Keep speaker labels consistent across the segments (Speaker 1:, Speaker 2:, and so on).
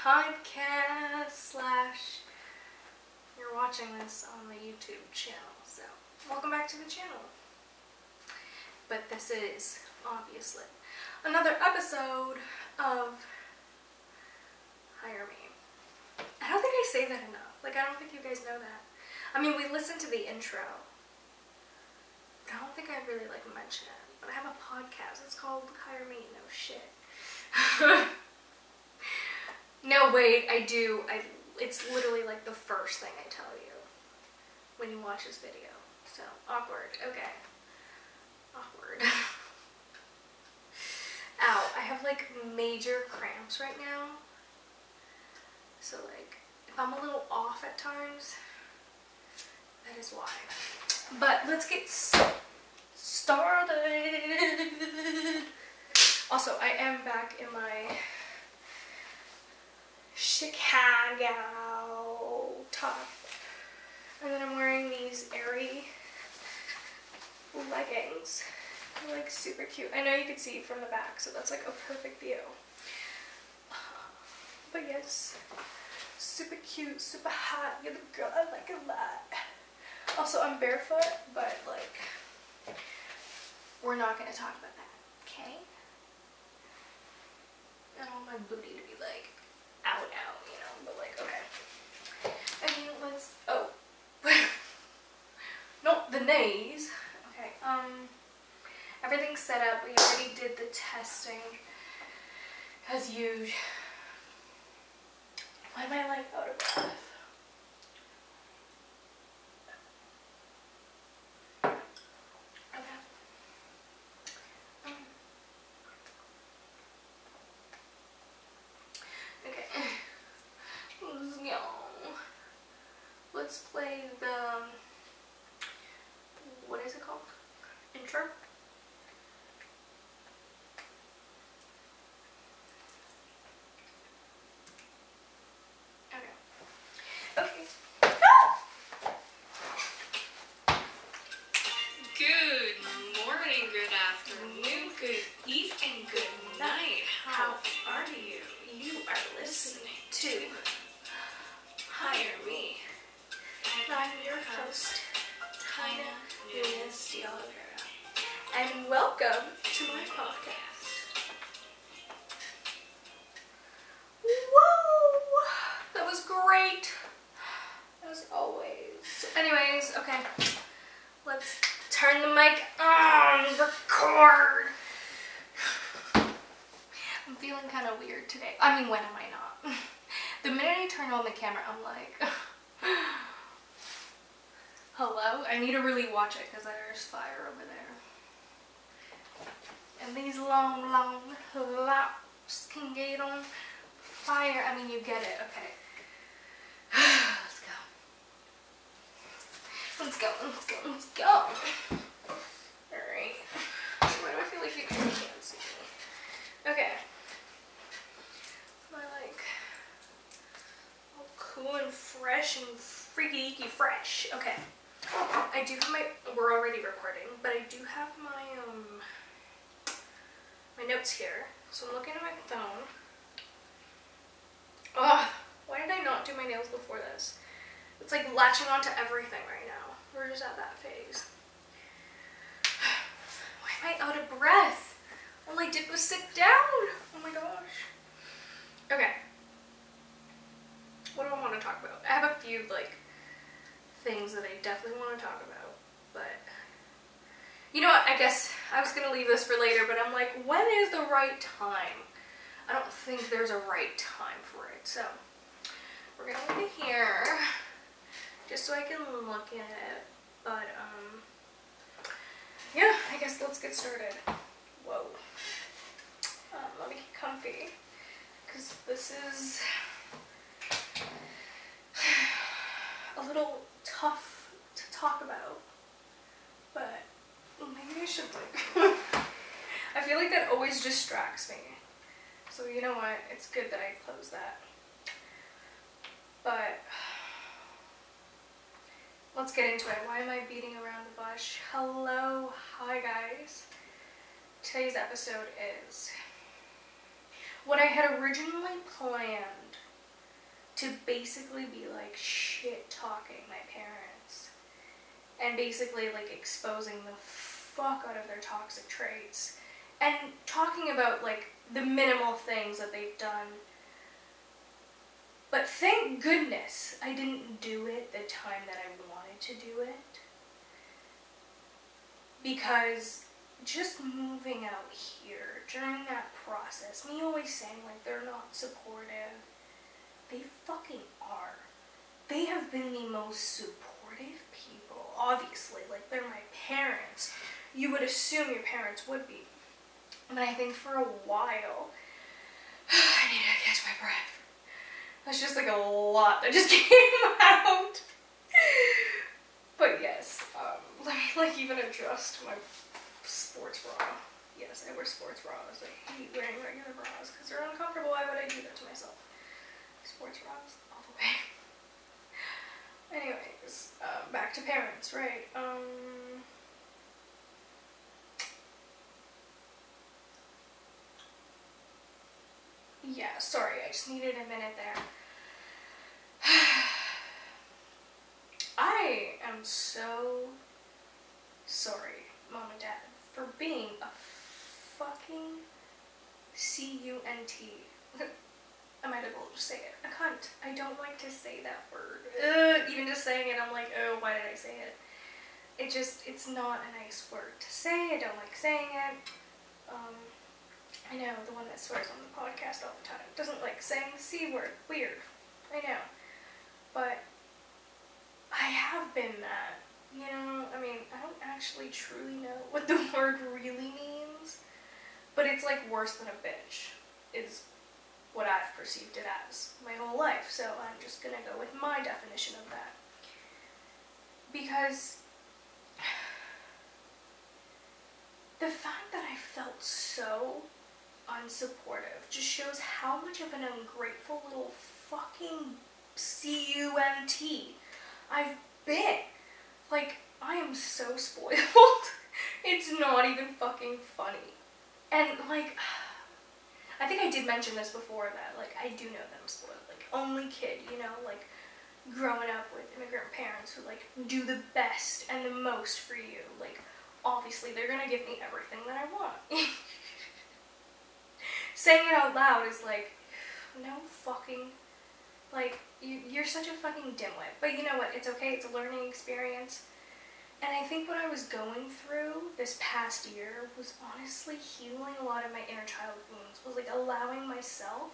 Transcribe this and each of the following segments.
Speaker 1: podcast slash you're watching this on the YouTube channel. So welcome back to the channel. But this is obviously another episode of Hire Me. I don't think I say that enough. Like, I don't think you guys know that. I mean, we listened to the intro, but I don't think I really like mention it. But I have a podcast. It's called Hire Me. No shit. No, wait, I do. It's literally like the first thing I tell you when you watch this video. So, awkward. Okay. Awkward. Ow, I have like major cramps right now. So like, if I'm a little off at times, that is why. But let's get started. Also, I am back in my Chicago top. And then I'm wearing these airy leggings. They're like super cute. I know you can see it from the back, so that's like a perfect view. But yes, super cute, super hot. You're the girl I like a lot. Also, I'm barefoot, but like, we're not going to talk about that, okay? I don't want my booty to be like out, you know, but like, okay. I mean, let's, oh. Not the knees. Okay, everything's set up. We already did the testing as usual. Why am I like out of breath? Okay. Let's go. Let's play the, what is it called? Intro? And welcome to my podcast. Whoa! That was great. As always. Anyways, okay. Let's turn the mic on. Record. I'm feeling kind of weird today. I mean, when am I not? The minute I turn on the camera, I'm like, hello? I need to really watch it because there's fire over there. And these long locks can get on fire. I mean, you get it. Okay. Let's go. Let's go. Let's go. Let's go. Alright. Why do I feel like you guys can't see me? Okay. Am I like all cool and fresh and freaky deaky fresh? Okay. I do have my, we're already recording, but I do have my notes here. So I'm looking at my phone. Ugh, why did I not do my nails before this? It's like latching onto everything right now. We're just at that phase. Why am I out of breath? All I did was sit down. Oh my gosh. Okay. What do I want to talk about? I have a few like things that I definitely want to talk about, but you know what, I guess I was going to leave this for later, but I'm like, when is the right time? I don't think there's a right time for it, so we're going to leave it here, just so I can look at it, but, yeah, I guess let's get started. Whoa. Let me get comfy, because this is a little tough to talk about, but maybe I should like, I feel like that always distracts me. So you know what, it's good that I close that. But let's get into it. Why am I beating around the bush? Hello, hi guys. Today's episode is what I had originally planned to basically be like shit-talking my parents and basically like exposing the fuck out of their toxic traits and talking about like the minimal things that they've done. But thank goodness I didn't do it the time that I wanted to do it. Because just moving out here during that process, me always saying like they're not supportive, they fucking are. They have been the most supportive people, obviously. Like, they're my parents. You would assume your parents would be. But I think for a while, I need to catch my breath. That's just like a lot that just came out. But yes, let me like even adjust my sports bra. Yes, I wear sports bras. I hate wearing regular bras because they're uncomfortable. Why would I do that to myself? Sports bras, all the way. Anyways, back to parents, right? Yeah, sorry, I just needed a minute there. I am so sorry, Mom and Dad, for being a fucking C-U-N-T. I might as well just say it. A cunt. I don't like to say that word. Even just saying it, I'm like, oh, why did I say it? It's not a nice word to say. I don't like saying it. I know, the one that swears on the podcast all the time doesn't like saying the C word. Weird. I know. But I have been that. You know, I mean, I don't actually truly know what the word really means. But it's like worse than a bitch. Is what I've perceived it as my whole life, so I'm just gonna go with my definition of that. Because the fact that I felt so unsupportive just shows how much of an ungrateful little fucking C-U-N-T I've been. Like, I am so spoiled. It's not even fucking funny. And like, I think I did mention this before that, like, I do know that I'm spoiled. Like, only kid, you know, like, growing up with immigrant parents who, like, do the best and the most for you. Like, obviously, they're gonna give me everything that I want. Saying it out loud is like, no fucking, like, you're such a fucking dimwit. But you know what, it's okay, it's a learning experience. And I think what I was going through this past year was honestly healing a lot of my inner child wounds. Was like allowing myself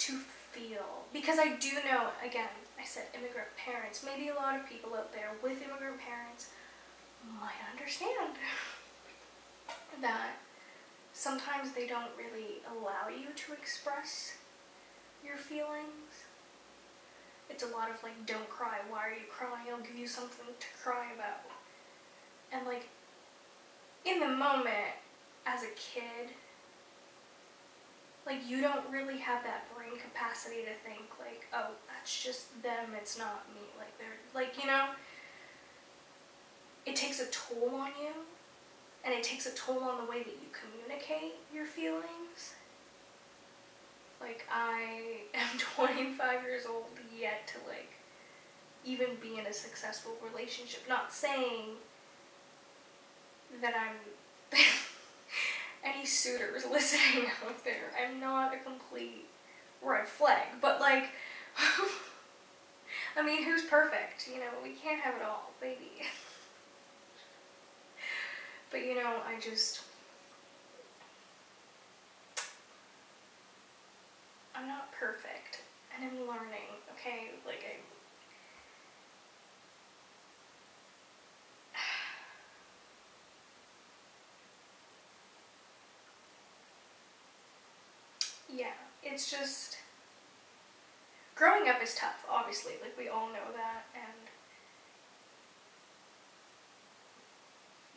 Speaker 1: to feel. Because I do know, again, I said immigrant parents. Maybe a lot of people out there with immigrant parents might understand that sometimes they don't really allow you to express your feelings. It's a lot of like, don't cry, why are you crying? I'll give you something to cry about. And like, in the moment, as a kid, like, you don't really have that brain capacity to think like, oh, that's just them, it's not me. Like, they're, like, you know, it takes a toll on you, and it takes a toll on the way that you communicate your feelings. Like, I am 25 years old yet to, like, even be in a successful relationship. Not saying that I'm any suitors listening out there. I'm not a complete red flag. But, like, I mean, who's perfect? You know, we can't have it all, baby. But, you know, I'm not perfect, and I'm learning, okay? Like, yeah, it's just, growing up is tough, obviously, like, we all know that, and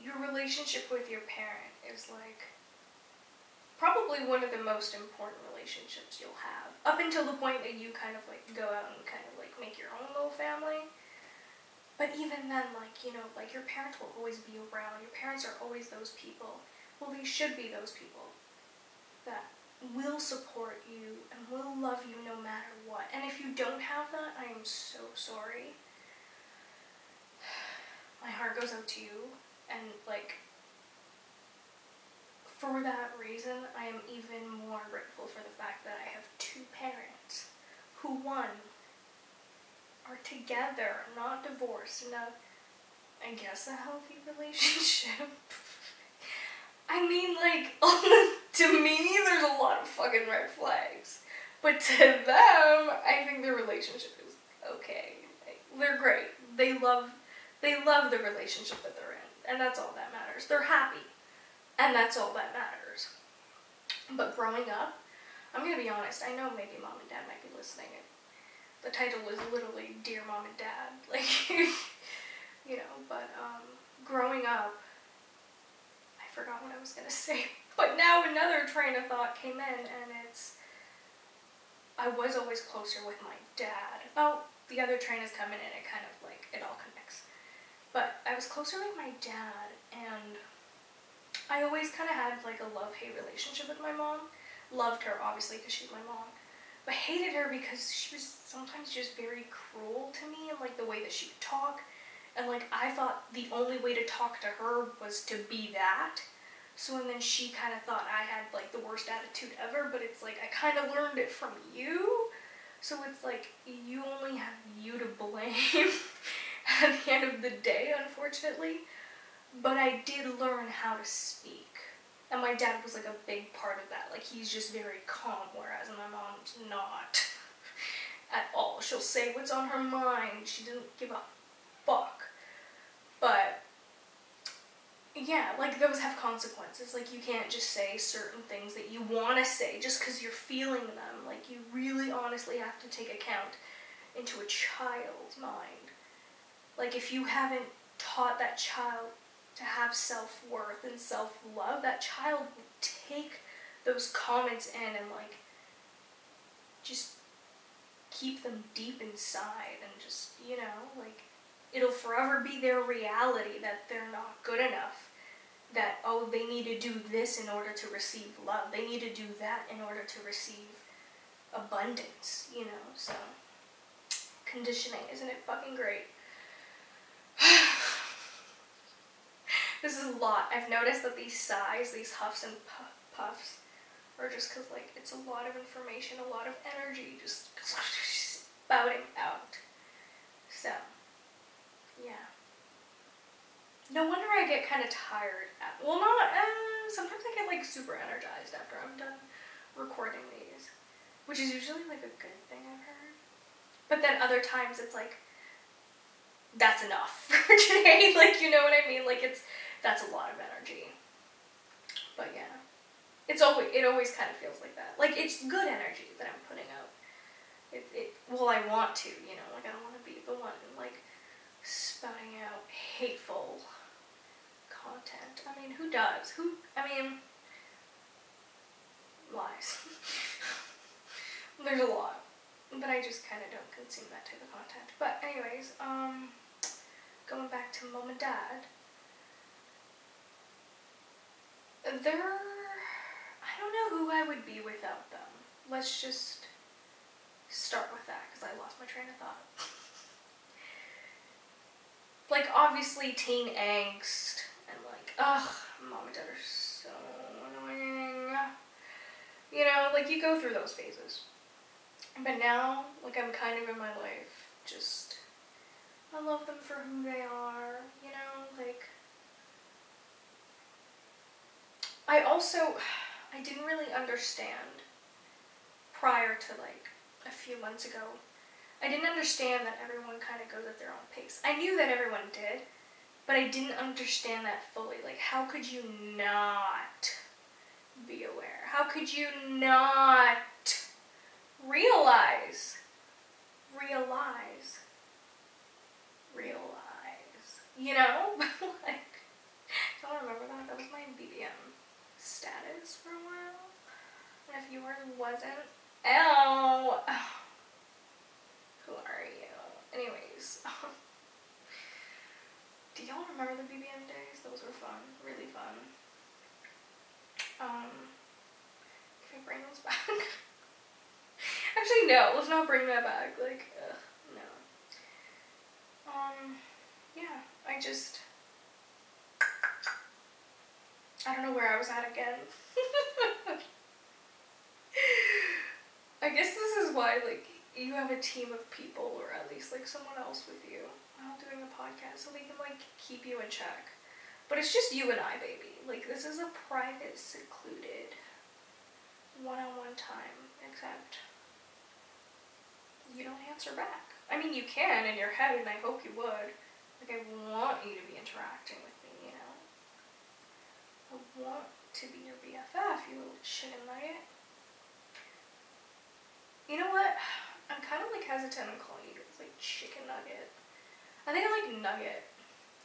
Speaker 1: your relationship with your parent is, like, probably one of the most important relationships you'll have. Up until the point that you kind of, like, go out and kind of, like, make your own little family. But even then, like, you know, like, your parents will always be around. Your parents are always those people. Well, they should be those people that will support you and will love you no matter what. And if you don't have that, I am so sorry. My heart goes out to you, and like, for that reason, I am even more grateful for the fact that I have two parents who, one, are together, not divorced, in a, I guess, a healthy relationship. I mean, like, to me, there's a lot of fucking red flags. But to them, I think their relationship is okay. Like, they're great. They love the relationship that they're in. And that's all that matters. They're happy. And that's all that matters. But growing up, I'm gonna be honest, I know maybe mom and dad might be listening. The title is literally Dear Mom and Dad. Like, you know, but growing up, I forgot what I was gonna say. But now another train of thought came in, and it's, I was always closer with my dad. Oh, the other train is coming in, it kind of like, it all connects. But I was closer with my dad, and I always kind of had like a love-hate relationship with my mom. Loved her, obviously, because she's my mom. But hated her because she was sometimes just very cruel to me, and like the way that she would talk. And like, I thought the only way to talk to her was to be that. So, and then she kind of thought I had like the worst attitude ever, but it's like, I kind of learned it from you. So it's like, you only have you to blame at the end of the day, unfortunately. But I did learn how to speak. And my dad was like a big part of that. Like, he's just very calm, whereas my mom's not at all. She'll say what's on her mind. She doesn't give a fuck. But yeah, like, those have consequences. Like, you can't just say certain things that you want to say just because you're feeling them. Like, you really honestly have to take account into a child's mind. Like, if you haven't taught that child to have self-worth and self-love, that child will take those comments in and like just keep them deep inside, and just, you know, like, it'll forever be their reality that they're not good enough, that, oh, they need to do this in order to receive love, they need to do that in order to receive abundance, you know. So conditioning, isn't it fucking great? This is a lot. I've noticed that these sighs, these huffs and puffs, are just because, like, it's a lot of information, a lot of energy, just spouting out. So, yeah. No wonder I get kind of tired. Well, not, sometimes I get, like, super energized after I'm done recording these, which is usually, like, a good thing, I've heard. But then other times it's like, that's enough for today. Like, you know what I mean? Like, that's a lot of energy. But yeah, it always kind of feels like that. Like, it's good energy that I'm putting out. Well, I want to, you know, like, I don't want to be the one, like, spouting out hateful content. I mean, who does? Lies. There's a lot. But I just kind of don't consume that type of content. But anyways, going back to Mom and Dad, I don't know who I would be without them. Let's just start with that, because I lost my train of thought. Like, obviously teen angst, and like, ugh, Mom and Dad are so annoying. You know, like, you go through those phases. But now, like, I'm kind of in my life, just, I love them for who they are, you know, like, I didn't really understand prior to, like, a few months ago. I didn't understand that everyone kind of goes at their own pace. I knew that everyone did, but I didn't understand that fully. Like, how could you not be aware? How could you not realize, you know? Like, I don't remember that. That was my BBM status for a while. And if yours wasn't, ow! Who are you? Anyways, do y'all remember the BBM days? Those were fun, really fun. If my brain was back. I Actually, no. Let's not bring that back. Like, no. Yeah. I don't know where I was at again. I guess this is why, like, you have a team of people, or at least, like, someone else with you while doing a podcast, so they can, like, keep you in check. But it's just you and I, baby. Like, this is a private, secluded, one-on-one time, except you don't answer back. I mean, you can in your head, and I hope you would. Like, I want you to be interacting with me, you know? I want to be your BFF, you little chicken nugget. You know what? I'm kind of, like, hesitant on calling you guys, like, chicken nugget. I think I like nugget.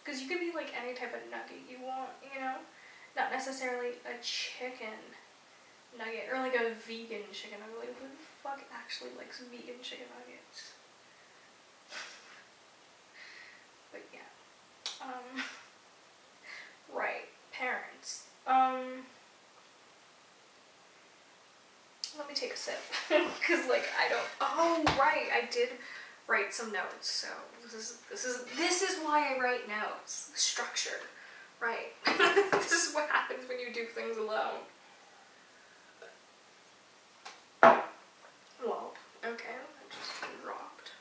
Speaker 1: Because you could be, like, any type of nugget you want, you know? Not necessarily a chicken nugget, or, like, a vegan chicken nugget. Like, who the fuck actually likes vegan chicken nuggets? But, yeah. Right. Parents. Let me take a sip. Because, like, I don't... Oh, right. I did write some notes, so this is why I write notes. Structure. Right. This is what happens when you do things alone. Well, okay. I just dropped.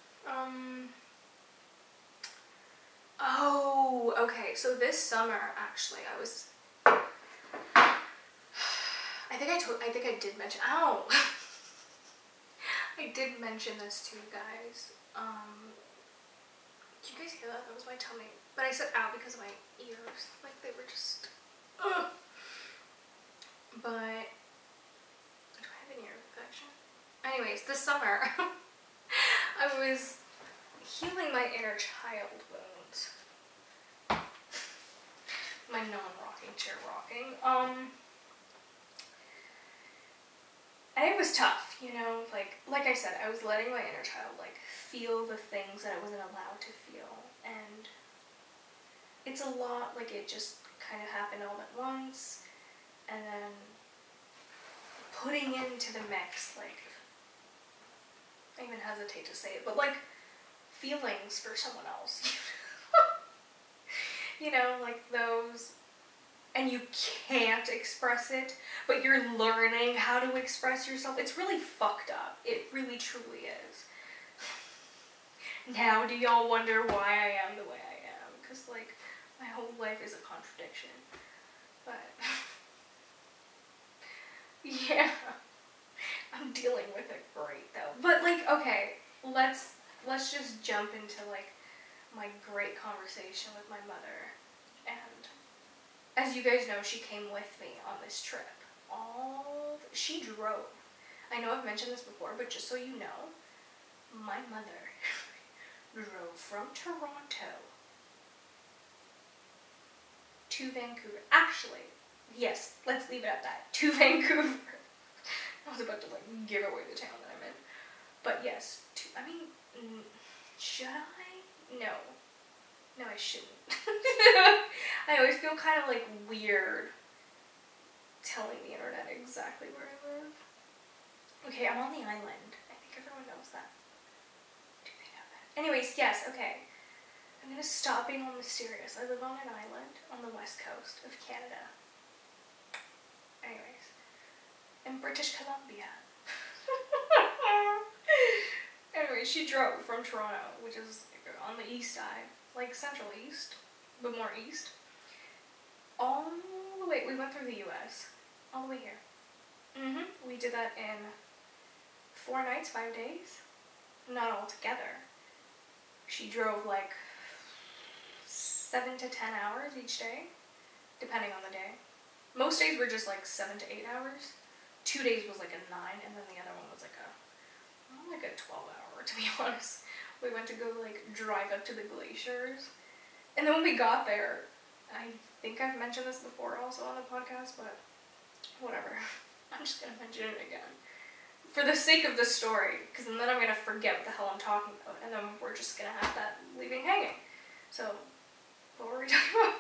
Speaker 1: Oh, okay. So this summer, actually, I think I did mention, ow! I did mention this to you guys. Did you guys hear that? That was my tummy. But I said ow because of my ears. Like, they were just, ugh. But, do I have an ear infection? Anyways, this summer, I was healing my inner child wounds. My non-rocking chair rocking. And it was tough, you know, like I said, I was letting my inner child, like, feel the things that I wasn't allowed to feel, and it's a lot, like, it just kind of happened all at once, and then putting into the mix, like, I even hesitate to say it, but, like, feelings for someone else, you know, like, those... And you can't express it, but you're learning how to express yourself. It's really fucked up. It really truly is. Now do y'all wonder why I am the way I am? Because, like, my whole life is a contradiction. But, yeah. I'm dealing with it great, though. But, like, okay, let's just jump into, like, my great conversation with my mother. And... as you guys know, she came with me on this trip. She drove. I know I've mentioned this before, but just so you know, my mother drove from Toronto to Vancouver. Actually, yes, let's leave it at that. To Vancouver. I was about to, like, give away the town that I'm in. But yes, should I? No. No, I shouldn't. I always feel kind of, like, weird telling the internet exactly where I live. Okay, I'm on the island. I think everyone knows that. Do they know that? Anyways, yes, okay. I'm gonna stop being all mysterious. I live on an island on the west coast of Canada. Anyways, in British Columbia. Anyway, she drove from Toronto, which is on the east side. Like, central east, but more east. All the way, we went through the US, all the way here. We did that in 4 nights, 5 days. Not all together. She drove, like, 7 to 10 hours each day, depending on the day. Most days were just, like, 7 to 8 hours. 2 days was, like, a 9, and then the other one was, like a 12 hour, to be honest. We went to go, like, drive up to the glaciers. And then when we got there, I think I've mentioned this before also on the podcast, but whatever. I'm just going to mention it again. For the sake of the story, because then I'm going to forget what the hell I'm talking about, and then we're just going to have that leaving hanging. So, what were we talking about?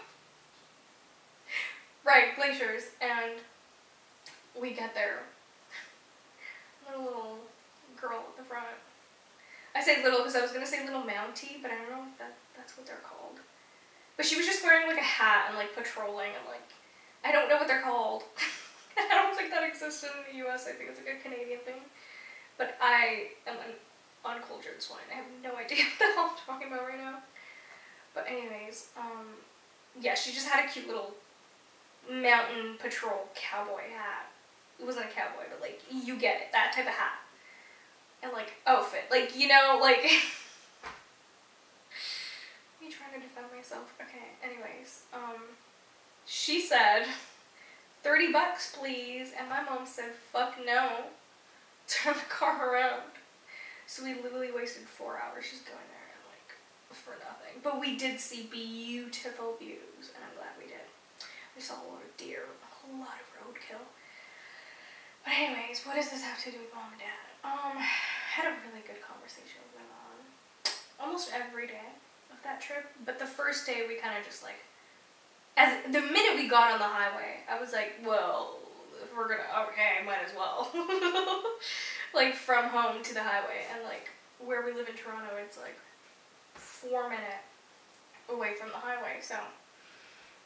Speaker 1: Right, glaciers, and we get there. I'm a little girl with the front. I say little because I was going to say little Mountie, but I don't know if that's what they're called. But she was just wearing like a hat and like patrolling and like, I don't know what they're called. I don't think that exists in the US. I think it's like a Canadian thing. But I am an uncultured swine. I have no idea what the hell I'm talking about right now. But anyways, yeah, she just had a cute little mountain patrol cowboy hat. It wasn't a cowboy, but like, you get it, that type of hat. And like, outfit, like, you know, like, me trying to defend myself. Okay, anyways, she said, $30 please, and my mom said, fuck no, turn the car around. So we literally wasted 4 hours just going there and like, for nothing. But we did see beautiful views, and I'm glad we did. We saw a lot of deer, a whole lot of roadkill. But anyways, what does this have to do with mom and dad? I had a really good conversation with my mom almost every day of that trip. But the first day we kind of just like, the minute we got on the highway, I was like, well, if we're gonna, okay, might as well. Like from home to the highway, and like where we live in Toronto, it's like 4 minutes away from the highway, so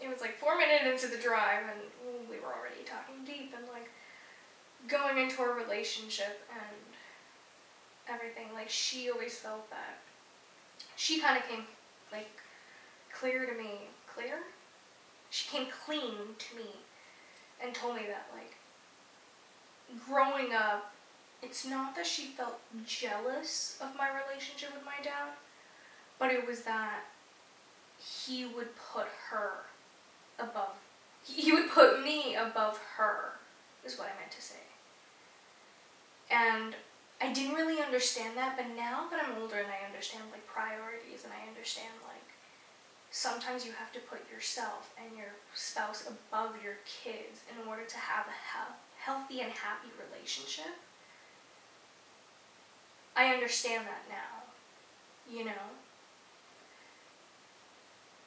Speaker 1: it was like 4 minutes into the drive and we were already talking deep and like going into our relationship and everything. Like she always felt that she kind of came like clear to me. She came clean to me and told me that like growing up, it's not that she felt jealous of my relationship with my dad, but it was that he would put her above, he would put me above her, is what I meant to say. And I didn't really understand that, but now that I'm older and I understand like priorities and I understand like sometimes you have to put yourself and your spouse above your kids in order to have a healthy and happy relationship. I understand that now, you know?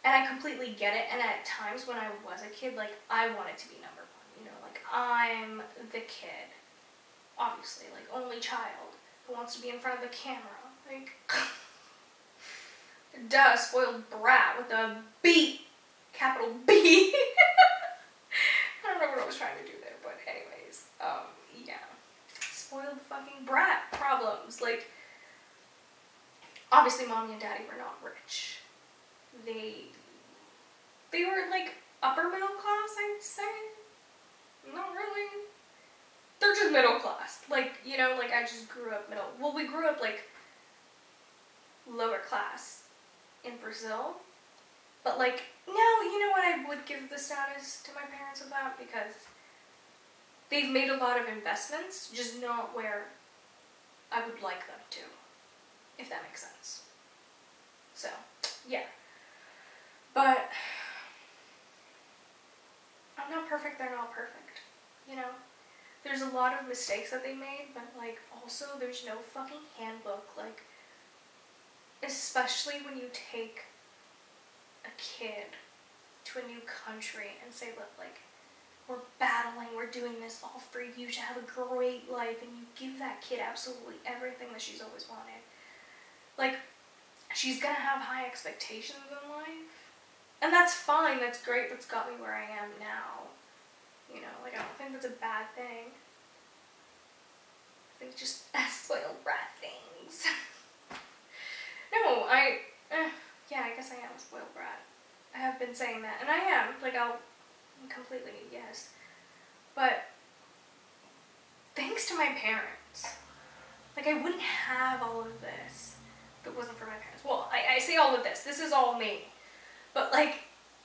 Speaker 1: And I completely get it, and at times when I was a kid, like, I wanted to be number one, you know? Like, I'm the kid, obviously, like, only child who wants to be in front of the camera, like, duh, spoiled brat with a B, capital B. I don't know what I was trying to do there, but anyways, yeah. Spoiled fucking brat problems. Like, obviously mommy and daddy were not rich. They were like upper middle class, I'd say. Not really. They're just middle class. Like, you know, like I just grew up middle. Well, we grew up like lower class in Brazil. But like, no, you know what, I would give the status to my parents of that because they've made a lot of investments, just not where I would like them to, if that makes sense. So, yeah. But I'm not perfect, they're not perfect, you know? There's a lot of mistakes that they made, but like, also there's no fucking handbook, like, especially when you take a kid to a new country and say, look, like, we're battling, we're doing this all for you to have a great life, and you give that kid absolutely everything that she's always wanted. Like, she's gonna have high expectations in life, and that's fine, that's great, that's got me where I am now. You know, like, I don't think that's a bad thing. I think it's just spoiled brat things. No, yeah, I guess I am a spoiled brat. I have been saying that, and I am, like, I'll completely, yes. But, thanks to my parents, like, I wouldn't have all of this if it wasn't for my parents. Well, I say all of this, this is all me. But, like,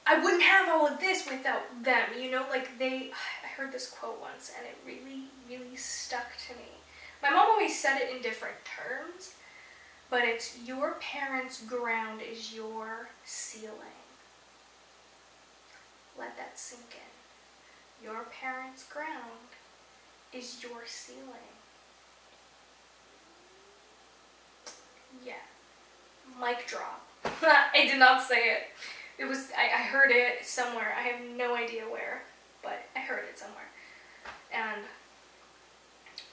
Speaker 1: I wouldn't have all of this without them, you know, like, I heard this quote once, and it really, really stuck to me. My mom always said it in different terms, but it's, your parents' ground is your ceiling. Let that sink in. Your parents' ground is your ceiling. Yeah. Mic drop. I did not say it. It was, I heard it somewhere. I have no idea where, but I heard it somewhere. And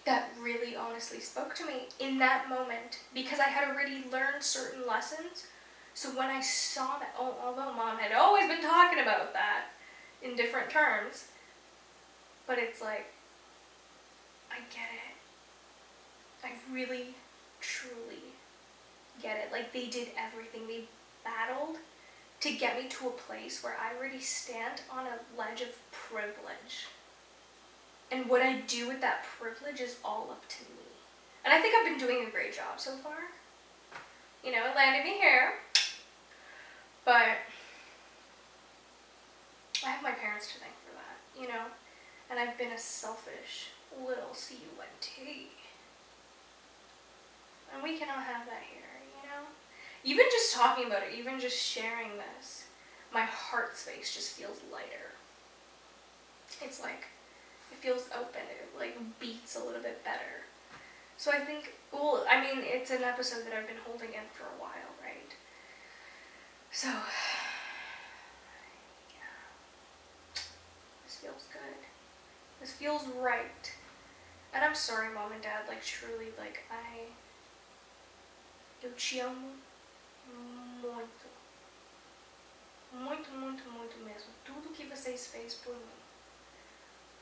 Speaker 1: that really honestly spoke to me in that moment, because I had already learned certain lessons. So when I saw that, although Mom had always been talking about that in different terms, but it's like, I get it. I really, truly get it. Like, they did everything. They battled to get me to a place where I already stand on a ledge of privilege. And what I do with that privilege is all up to me. And I think I've been doing a great job so far. You know, it landed me here. But I have my parents to thank for that, you know? And I've been a selfish little cunt. And we cannot have that here, you know? Even just talking about it, even just sharing this, my heart space just feels lighter. It's like, it feels open, it like beats a little bit better. So I think, well, I mean, it's an episode that I've been holding in for a while, right? So, yeah. This feels good. This feels right. And I'm sorry, Mom and Dad, like, truly, like, eu te amo muito. Muito, muito, muito mesmo. Tudo que vocês fez por mim.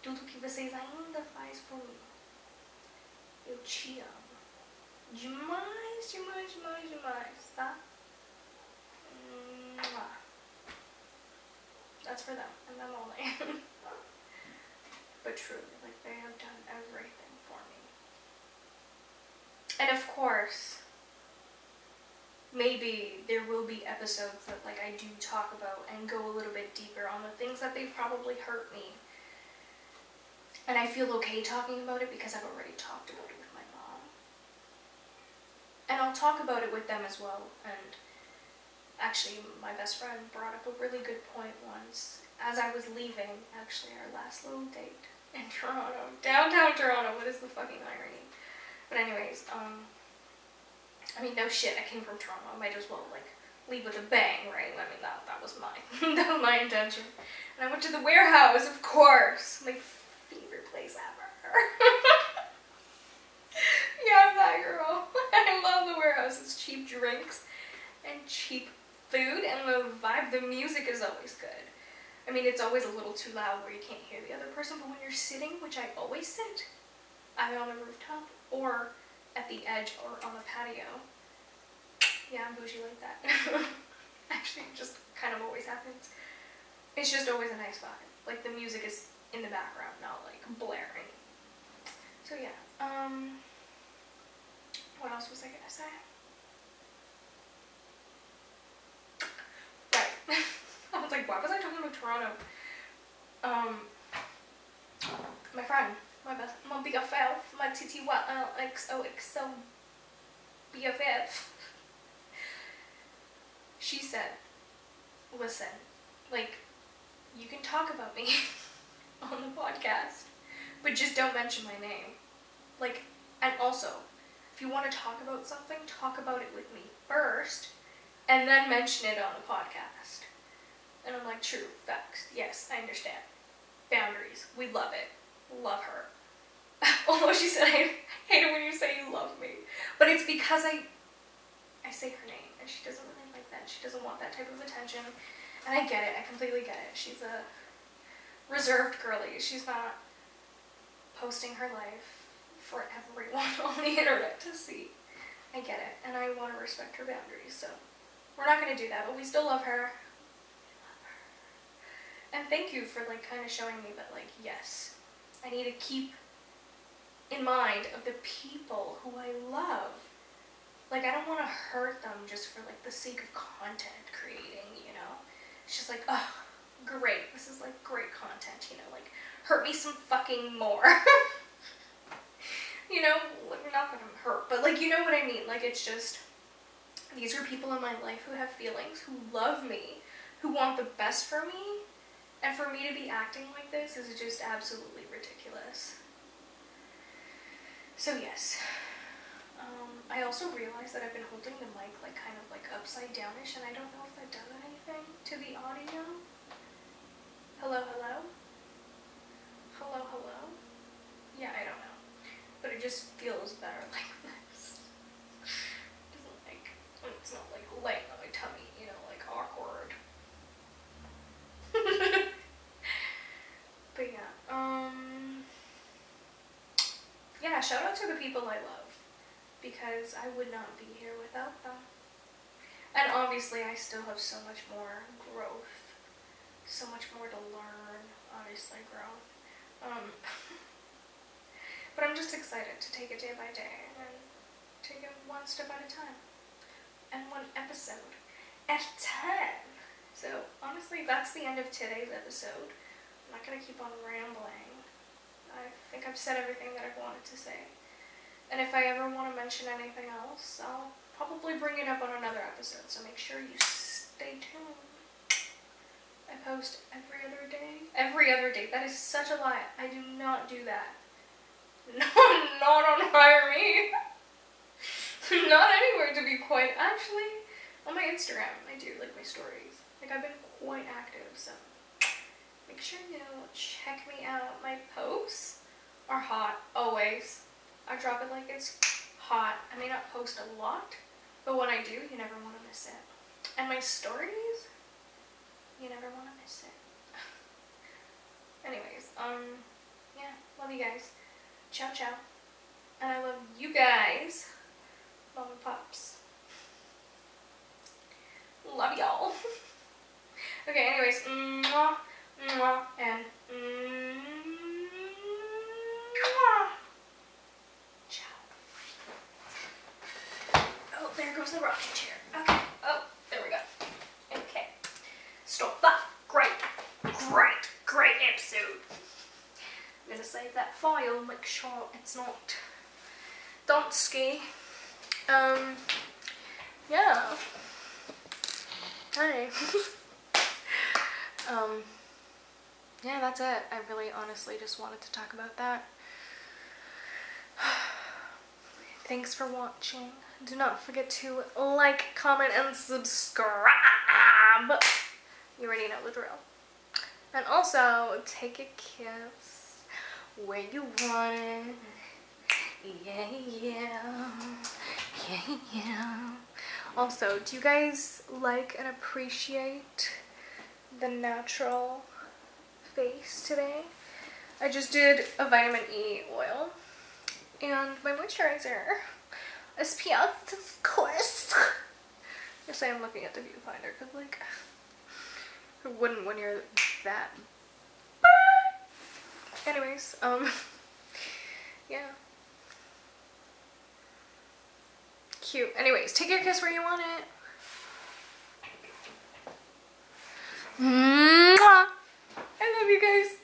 Speaker 1: Tudo que vocês ainda faz por mim. Eu te amo. Demais, demais, demais, demais, tá? That's for them, and them only. But truly, like, they have done everything for me. And of course, maybe there will be episodes that, like, I do talk about and go a little bit deeper on the things that they've probably hurt me. And I feel okay talking about it because I've already talked about it with my mom. And I'll talk about it with them as well. And actually, my best friend brought up a really good point once. As I was leaving, actually, our last little date in Toronto. Downtown Toronto, what is the fucking irony? But anyways, I mean, no shit, I came from Toronto. I might as well, like, leave with a bang, right? I mean, that was that was my intention. And I went to the warehouse, of course. My favorite place ever. Yeah, I'm that girl. I love the warehouse. It's cheap drinks and cheap food, and the vibe, the music is always good. I mean, it's always a little too loud where you can't hear the other person, but when you're sitting, which I always sit, either on the rooftop or at the edge or on the patio. Yeah, I'm bougie like that. Actually, it just kind of always happens. It's just always a nice vibe. Like, the music is in the background, not like blaring. So yeah, what else was I gonna say? Right. I was like, why was I talking about Toronto? My friend, my BFF, my TTYLXOXO BFF. She said, listen, like, you can talk about me on the podcast, but just don't mention my name. Like, and also, if you want to talk about something, talk about it with me first, and then mention it on the podcast. And I'm like, true, facts, yes, I understand. Boundaries, we love it. Love her. Although she said, I hate it when you say you love me. But it's because I say her name, and she doesn't really like that. She doesn't want that type of attention. And I get it, I completely get it. She's a reserved girly. She's not posting her life for everyone on the internet to see. I get it, and I want to respect her boundaries, so we're not going to do that, but we still love her. And thank you for, like, kind of showing me that, like, yes, I need to keep in mind of the people who I love. Like, I don't want to hurt them just for, like, the sake of content creating, you know? It's just like, oh, great, this is, like, great content, you know? Like, hurt me some fucking more. You know? Like, not that I'm hurt, but, like, you know what I mean? Like, it's just, these are people in my life who have feelings, who love me, who want the best for me. And for me to be acting like this is just absolutely ridiculous. So yes, I also realized that I've been holding the mic like kind of like upside downish, and I don't know if that does anything to the audio. Hello, hello? Hello, hello? Yeah, I don't know. but it just feels better like this. It doesn't like, when it's not like laying on my tummy, you know, like awkward. But yeah, yeah, shout out to the people I love, because I would not be here without them. And obviously I still have so much more growth, so much more to learn, obviously growth. But I'm just excited to take it day by day and take it one step at a time and one episode at a time. So honestly, that's the end of today's episode. I'm not going to keep on rambling. I think I've said everything that I've wanted to say. And if I ever want to mention anything else, I'll probably bring it up on another episode, so make sure you stay tuned. I post every other day. Every other day. That is such a lie. I do not do that. No, not on Hire Me. Not anywhere, to be quite. Actually, on my Instagram, I do, like, my stories. Like, I've been quite active, so make sure you check me out. My posts are hot, always. I drop it like it's hot. I may not post a lot, but when I do, you never want to miss it. And my stories, you never want to miss it. Anyways, yeah, love you guys. Ciao, ciao. And I love you guys, mom and pops. Love y'all. Okay, anyways, mwah, mwah, and mwah. Ciao. Oh, there goes the rocking chair. Okay. Oh, there we go. Okay. Stop that. Great. Great. Great episode. I'm gonna save that file, make sure it's not Donsky. Yeah. Hi. Yeah, that's it. I really honestly just wanted to talk about that. Thanks for watching. Do not forget to like, comment, and subscribe. You already know the drill. And also, take a kiss where you want it. Yeah, yeah. Yeah, yeah. Also, do you guys like and appreciate the natural face today? I just did a vitamin E oil and my moisturizer. SPF, of course. Yes, I am looking at the viewfinder because, like, who wouldn't when you're that? Anyways, yeah. Cute. Anyways, take your kiss where you want it. Mwah! I love you guys.